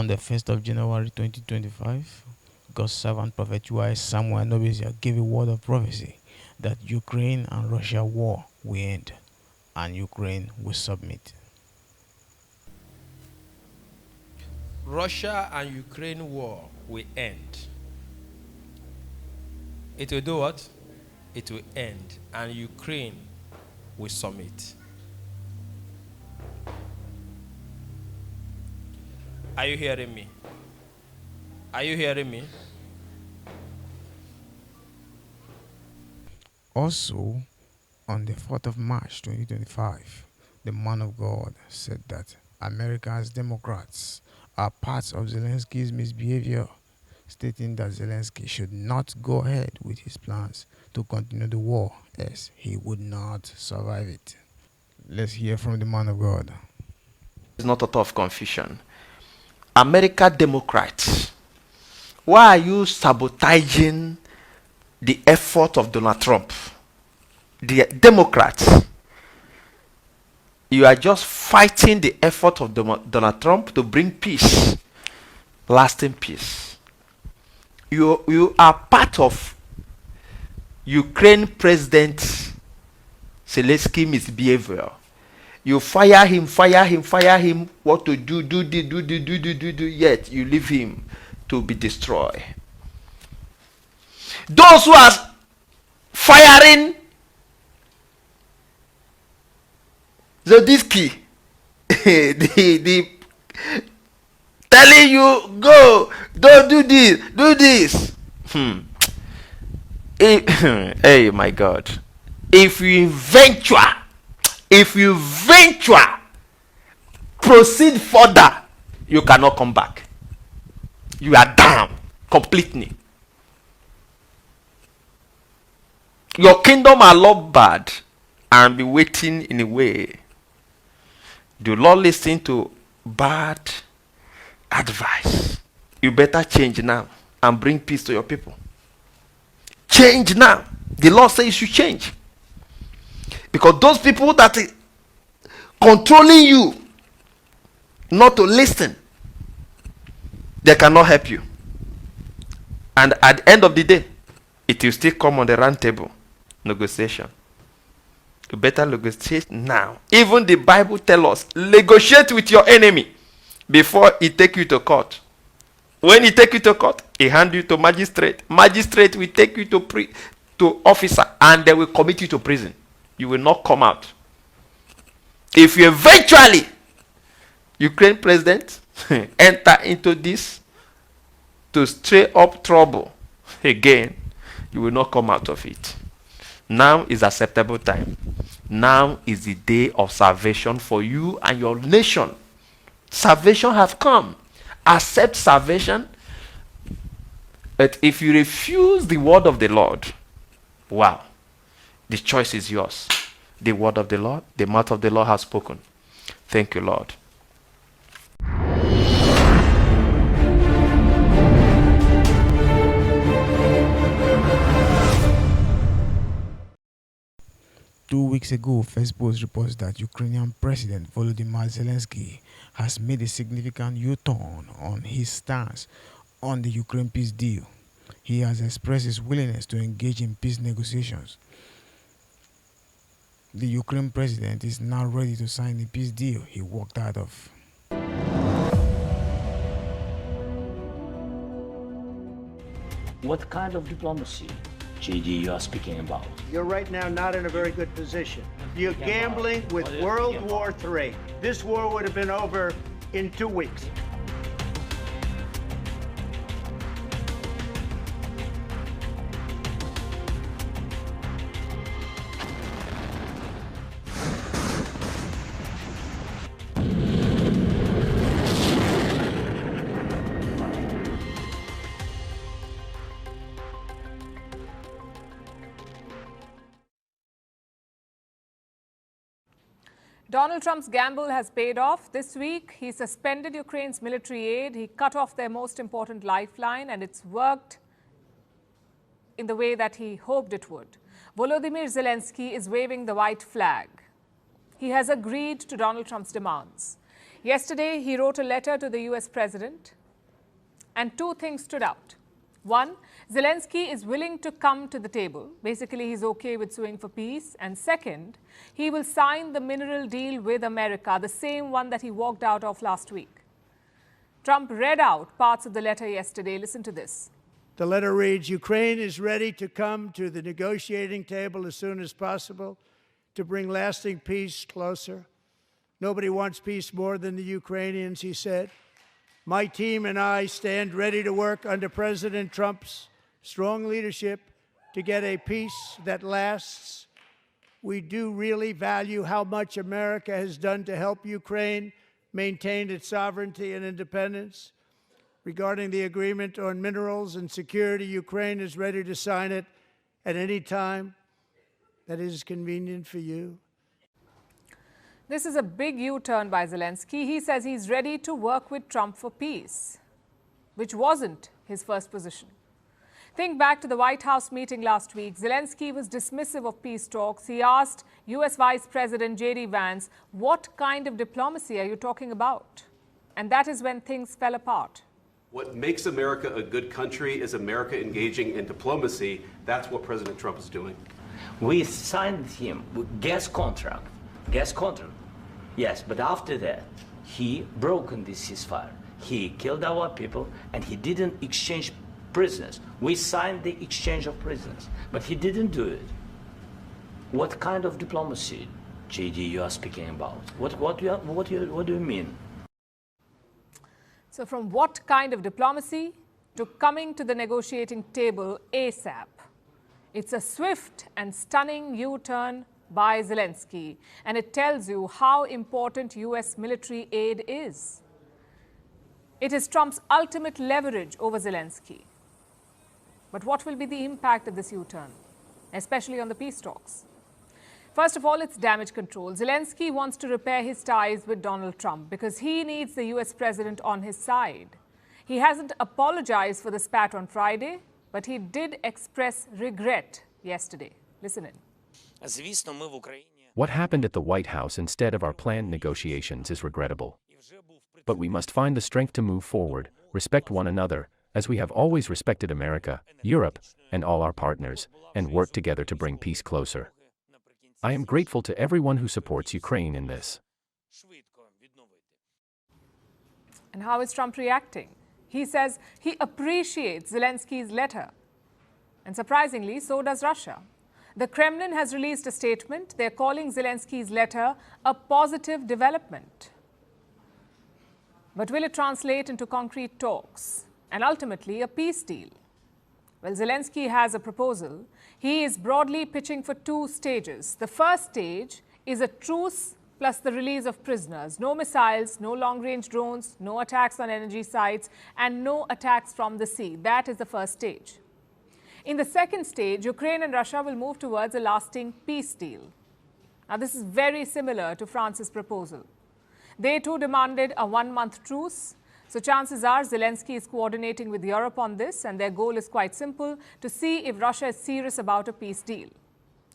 On the 1st of January 2025, God's servant Prophet UI Samuel Nobizia gave a word of prophecy that Ukraine and Russia war will end and Ukraine will submit. Russia and Ukraine war will end. It will do what? It will end and Ukraine will submit. Are you hearing me? Are you hearing me? Also, on the 4th of March 2025, the man of God said that America's Democrats are part of Zelensky's misbehavior, stating that Zelensky should not go ahead with his plans to continue the war as he would not survive it. Let's hear from the man of God. It's not a lot of confusion. America Democrats, why are you sabotaging the effort of Donald Trump? The Democrats, you are just fighting the effort of Donald Trump to bring peace, lasting peace. You are part of Ukraine President Zelensky misbehavior. You fire him, what to do, yet you leave him to be destroyed. Those who are firing Zelensky, the telling you, go, don't do this. Hey, my God. If you venture proceed further, you cannot come back. You are down completely. Your kingdom are loved bad and be waiting in a way. Do not listen to bad advice. You better change now and bring peace to your people. Change now. The Lord says you should change. Because those people that are controlling you not to listen, they cannot help you. And at the end of the day, it will still come on the round table. Negotiation. You better negotiate now. Even the Bible tells us, negotiate with your enemy before he take you to court. When he take you to court, he hand you to magistrate. Magistrate will take you to officer and they will commit you to prison. You will not come out. If you eventually, Ukraine president, enter into this to stir up trouble again, you will not come out of it. Now is acceptable time. Now is the day of salvation for you and your nation. Salvation have come. Accept salvation. But if you refuse the word of the Lord, wow, the choice is yours. The word of the Lord, the mouth of the Lord has spoken. Thank you, Lord. 2 weeks ago, First Post reports that Ukrainian President Volodymyr Zelensky has made a significant U-turn on his stance on the Ukraine peace deal. He has expressed his willingness to engage in peace negotiations. The Ukraine president is now ready to sign the peace deal he walked out of. What kind of diplomacy, JD, you are speaking about? You're right now not in a very good position. You're gambling with World War III. This war would have been over in 2 weeks. Donald Trump's gamble has paid off. This week, he suspended Ukraine's military aid. He cut off their most important lifeline, and it's worked in the way that he hoped it would. Volodymyr Zelensky is waving the white flag. He has agreed to Donald Trump's demands. Yesterday, he wrote a letter to the US president, and two things stood out. One, Zelensky is willing to come to the table. Basically, he's okay with suing for peace. And second, he will sign the mineral deal with America, the same one that he walked out of last week. Trump read out parts of the letter yesterday. Listen to this. The letter reads, Ukraine is ready to come to the negotiating table as soon as possible to bring lasting peace closer. Nobody wants peace more than the Ukrainians, he said. My team and I stand ready to work under President Trump's strong leadership to get a peace that lasts. We do really value how much America has done to help Ukraine maintain its sovereignty and independence. Regarding the agreement on minerals and security, Ukraine is ready to sign it at any time that is convenient for you. This is a big U-turn by Zelensky. He says he's ready to work with Trump for peace, which wasn't his first position. Think back to the White House meeting last week. Zelensky was dismissive of peace talks. He asked US Vice President J.D. Vance, what kind of diplomacy are you talking about? And that is when things fell apart. What makes America a good country is America engaging in diplomacy. That's what President Trump is doing. We signed him with gas contract. Yes, but after that, he broken this ceasefire. He killed our people, and he didn't exchange prisoners. We signed the exchange of prisoners, but he didn't do it. What kind of diplomacy, JD, you are speaking about? What do you mean? So from what kind of diplomacy to coming to the negotiating table ASAP. It's a swift and stunning U-turn by Zelensky, and it tells you how important US military aid is. It is Trump's ultimate leverage over Zelensky. But what will be the impact of this U-turn, especially on the peace talks? First of all, it's damage control. Zelensky wants to repair his ties with Donald Trump because he needs the US president on his side. He hasn't apologized for the spat on Friday, but he did express regret yesterday. Listen in. What happened at the White House instead of our planned negotiations is regrettable. But we must find the strength to move forward, respect one another, as we have always respected America, Europe, and all our partners, and work together to bring peace closer. I am grateful to everyone who supports Ukraine in this. And how is Trump reacting? He says he appreciates Zelensky's letter. And surprisingly, so does Russia. The Kremlin has released a statement. They're calling Zelensky's letter a positive development. But will it translate into concrete talks and ultimately a peace deal? Well, Zelensky has a proposal. He is broadly pitching for two stages. The first stage is a truce plus the release of prisoners. No missiles, no long-range drones, no attacks on energy sites, and no attacks from the sea. That is the first stage. In the second stage, Ukraine and Russia will move towards a lasting peace deal. Now, this is very similar to France's proposal. They too demanded a one-month truce. So chances are Zelensky is coordinating with Europe on this, and their goal is quite simple, to see if Russia is serious about a peace deal.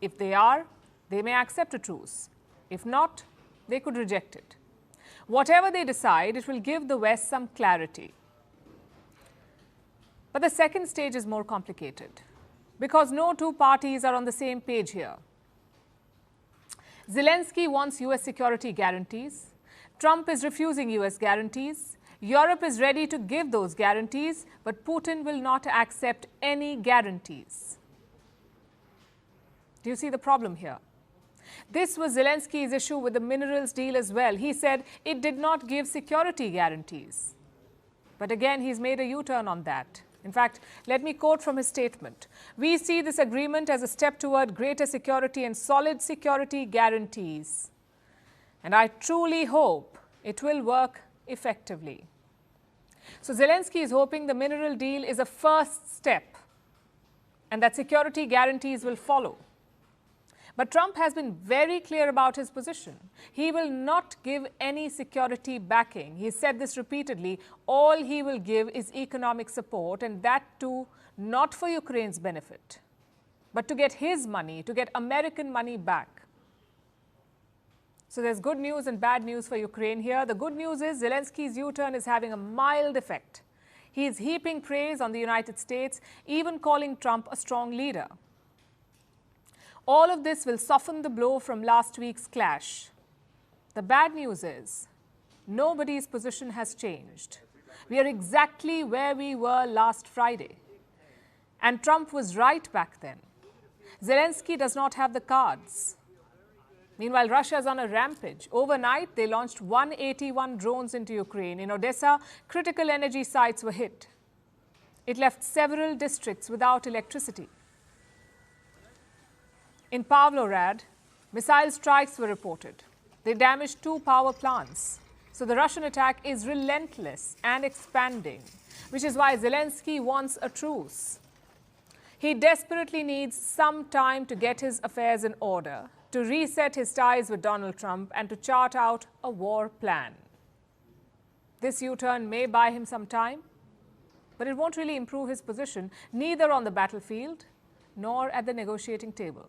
If they are, they may accept a truce. If not, they could reject it. Whatever they decide, it will give the West some clarity. But the second stage is more complicated because no two parties are on the same page here. Zelensky wants US security guarantees. Trump is refusing US guarantees. Europe is ready to give those guarantees, but Putin will not accept any guarantees. Do you see the problem here? This was Zelensky's issue with the minerals deal as well. He said it did not give security guarantees. But again, he's made a U-turn on that. In fact, let me quote from his statement. We see this agreement as a step toward greater security and solid security guarantees. And I truly hope it will work effectively. So Zelensky is hoping the mineral deal is a first step and that security guarantees will follow. But Trump has been very clear about his position. He will not give any security backing. He said this repeatedly. All he will give is economic support, and that too not for Ukraine's benefit, but to get his money, to get American money back. So there's good news and bad news for Ukraine here. The good news is Zelensky's U-turn is having a mild effect. He is heaping praise on the United States, even calling Trump a strong leader. All of this will soften the blow from last week's clash. The bad news is nobody's position has changed. We are exactly where we were last Friday. And Trump was right back then. Zelensky does not have the cards. Meanwhile, Russia is on a rampage. Overnight, they launched 181 drones into Ukraine. In Odessa, critical energy sites were hit. It left several districts without electricity. In Pavlograd, missile strikes were reported. They damaged 2 power plants. So the Russian attack is relentless and expanding, which is why Zelensky wants a truce. He desperately needs some time to get his affairs in order, to reset his ties with Donald Trump, and to chart out a war plan. This U-turn may buy him some time, but it won't really improve his position, neither on the battlefield nor at the negotiating table.